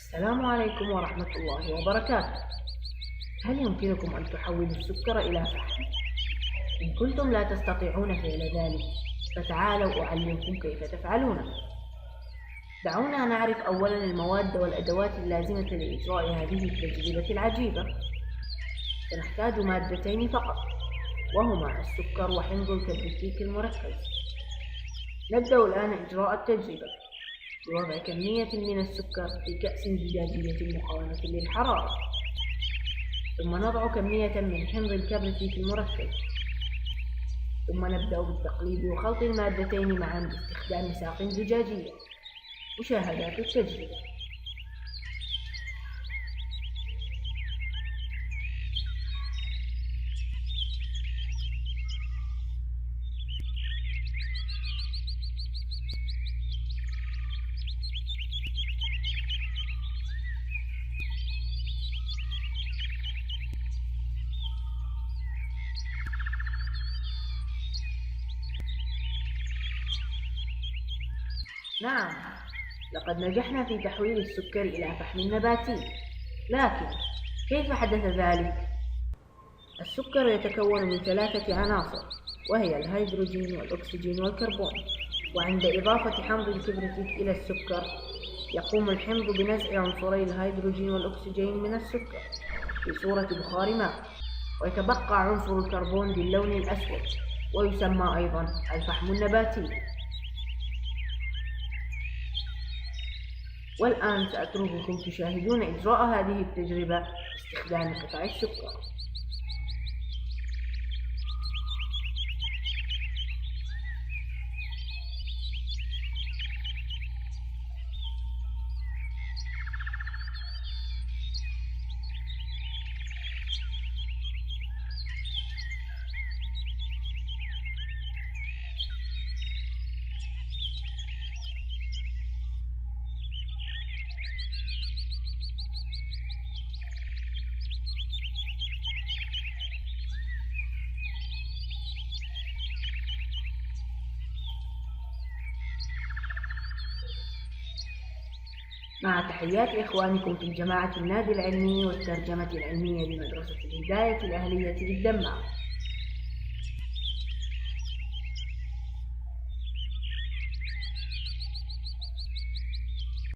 السلام عليكم ورحمة الله وبركاته. هل يمكنكم أن تحولوا السكر إلى فحم؟ إن كنتم لا تستطيعون فعل ذلك فتعالوا أعلمكم كيف تفعلونه. دعونا نعرف أولا المواد والأدوات اللازمة لإجراء هذه التجربة العجيبة. سنحتاج مادتين فقط، وهما السكر وحمض الكبريتيك المركز. نبدأ الآن إجراء التجربة بوضع كمية من السكر في كأس زجاجية مقاومة للحرارة، ثم نضع كمية من حمض الكبريتيك المركز، ثم نبدأ بالتقليب وخلط المادتين معا باستخدام ساق زجاجية. مشاهدات التجربة. نعم، لقد نجحنا في تحويل السكر إلى فحم نباتي، لكن كيف حدث ذلك؟ السكر يتكون من 3 عناصر، وهي الهيدروجين والأكسجين والكربون، وعند إضافة حمض الكبريتيك إلى السكر يقوم الحمض بنزع عنصري الهيدروجين والأكسجين من السكر في صورة بخار ماء، ويتبقى عنصر الكربون باللون الأسود ويسمى أيضا الفحم النباتي. والآن سأترككم تشاهدون إجراء هذه التجربة باستخدام قطع السكر. مع تحيات إخوانكم في الجماعة النادي العلمي والترجمة العلمية بمدرسة الهداية الأهلية بالدمام.